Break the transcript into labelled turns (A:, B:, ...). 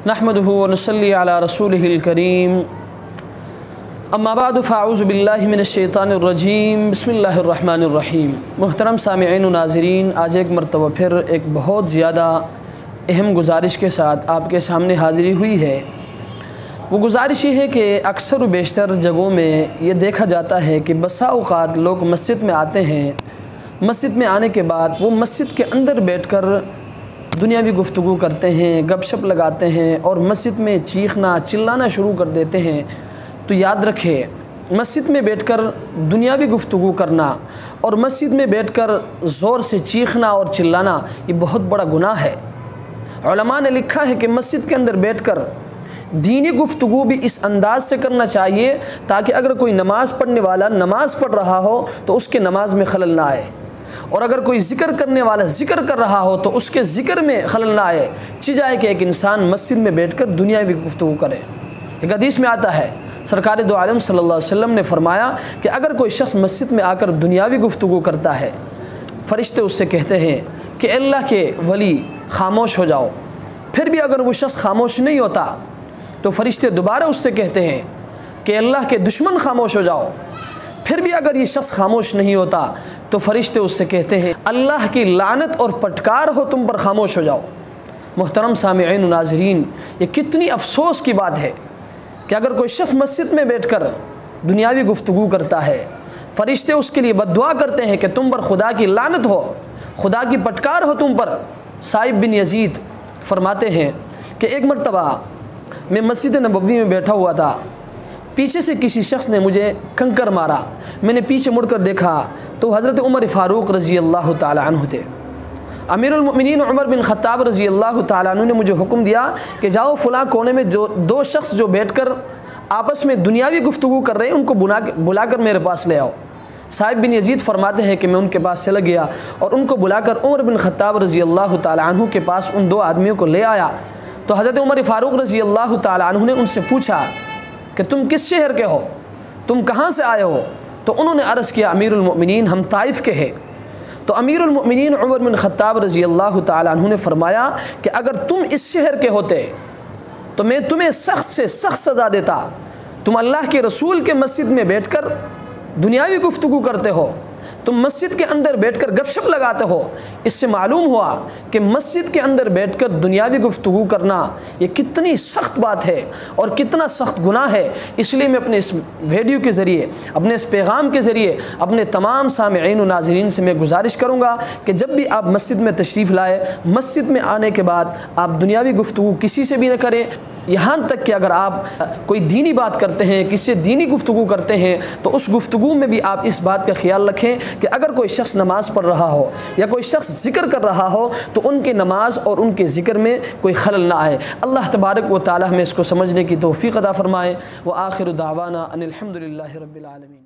A: नहमदुहु व नसल्ली अला रसूलिहिल करीम अम्मा बाद फ़अऊज़ु बिल्लाहि मिनश्शैतानिर्रजीम बिस्मिल्लाहिर्रहमानिर्रहीम। मुहतरम सामिईन व नाज़रीन, आज एक मरतबा फिर एक बहुत ज़्यादा अहम गुजारिश के साथ आपके सामने हाज़िरी हुई है। वो गुजारिश ये है कि अक्सर व बेशतर जगहों में ये देखा जाता है कि बसा औक़ात लोग मस्जिद में आते हैं, मस्जिद में आने के बाद वो मस्जिद के अंदर बैठकर दुनियावी गुफ्तगू करते हैं, गपशप लगाते हैं और मस्जिद में चीखना चिल्लाना शुरू कर देते हैं। तो याद रखें, मस्जिद में बैठकर दुनियावी गुफ्तगू करना और मस्जिद में बैठकर ज़ोर से चीखना और चिल्लाना ये बहुत बड़ा गुनाह है। उलमा ने लिखा है कि मस्जिद के अंदर बैठकर दीनी गुफ्तगू भी इस अंदाज से करना चाहिए ताकि अगर कोई नमाज़ पढ़ने वाला नमाज़ पढ़ रहा हो तो उसके नमाज में खलल ना आए, और अगर कोई ज़िक्र करने वाला ज़िक्र कर रहा हो तो उसके ज़िक्र में खलल ना आए। चीज़ कि एक इंसान मस्जिद में बैठकर दुनियावी गुफ्तगू करे। एक हदीस में आता है, सरकार दो आलम सल्लल्लाहु अलैहि वसल्लम ने फरमाया कि अगर कोई शख्स मस्जिद में आकर दुनियावी गुफ्तगू करता है, फ़रिश्ते उससे कहते हैं कि अल्लाह के वली खामोश हो जाओ। फिर भी अगर वो शख्स खामोश नहीं होता तो फ़रिश्ते दोबारा उससे कहते हैं कि अल्लाह के दुश्मन खामोश हो जाओ। फिर भी अगर ये शख्स खामोश नहीं होता तो फ़रिश्ते उससे कहते हैं अल्लाह की लानत और पटकार हो तुम पर, खामोश हो जाओ। मुहतरम सामिईन व नाज़रीन, ये कितनी अफसोस की बात है कि अगर कोई शख्स मस्जिद में बैठकर दुनियावी गुफ्तगू करता है, फ़रिश्ते उसके लिए बद्दुआ करते हैं कि तुम पर खुदा की लानत हो, खुदा की पटकार हो तुम पर। साइब बिन यजीद फरमाते हैं कि एक मरतबा मैं मस्जिद नबवी में बैठा हुआ था, पीछे से किसी शख्स ने मुझे कंकर मारा। मैंने पीछे मुड़कर देखा तो हज़रत उमर फ़ारूक रज़ी अल्लाह ताला अन्हु थे। अमीरुल मोमिनीन उमर बिन ख़त्ताब रज़ी अल्लाह ताला अन्हु ने मुझे हुक्म दिया कि जाओ फ़लाँ कोने में जो दो शख्स जो बैठकर आपस में दुनियावी गुफ्तगू कर रहे हैं उनको बुलाकर मेरे पास ले आओ। साहिब बिन यजीद फरमाते हैं कि मैं उनके पास चला गया और उनको बुलाकर उमर बिन ख़त्ताब रज़ी अल्लाह ताला अन्हु के पास उन दो आदमियों को ले आया। तो हज़रत उमर फ़ारूक रज़ी अल्लाह ताला अन्हु ने उनसे पूछा कि तुम किस शहर के हो, तुम कहाँ से आए हो? तो उन्होंने अर्ज़ किया अमीरुल मोमिनीन हम ताइफ़ के हैं। तो अमीरुल मोमिनीन उमर बिन ख़त्ताब रज़ी अल्लाह ताला अन्हु ने फरमाया कि अगर तुम इस शहर के होते तो मैं तुम्हें सख्त से सख्त सज़ा देता। तुम अल्लाह के रसूल के मस्जिद में बैठकर दुनियावी गुफ्तगू करते हो, तुम मस्जिद के अंदर बैठकर गपशप लगाते हो। इससे मालूम हुआ कि मस्जिद के अंदर बैठकर दुनियावी गुफ्तगू करना ये कितनी सख्त बात है और कितना सख्त गुनाह है। इसलिए मैं अपने इस वीडियो के ज़रिए, अपने इस पैगाम के ज़रिए अपने तमाम सामिईन व नाज़रीन से मैं गुजारिश करूँगा कि जब भी आप मस्जिद में तशरीफ़ लाए, मस्जिद में आने के बाद आप दुनियावी गुफ्तगू किसी से भी न करें। यहाँ तक कि अगर आप कोई दीनी बात करते हैं, किसी से दीनी गुफ्तगू करते हैं तो उस गुफ्तगू में भी आप इस बात का ख्याल रखें कि अगर कोई शख्स नमाज़ पढ़ रहा हो या कोई शख्स ज़िक्र कर रहा हो तो उनके नमाज और उनके ज़िक्र में कोई खलल ना आए। अल्लाह तबारक व तआला हमें इसको समझने की तौफ़ीक़ अता फ़रमाए। व आखिर दावाना अनिल हम्दुलिल्लाहि रब्बिल आलमीन।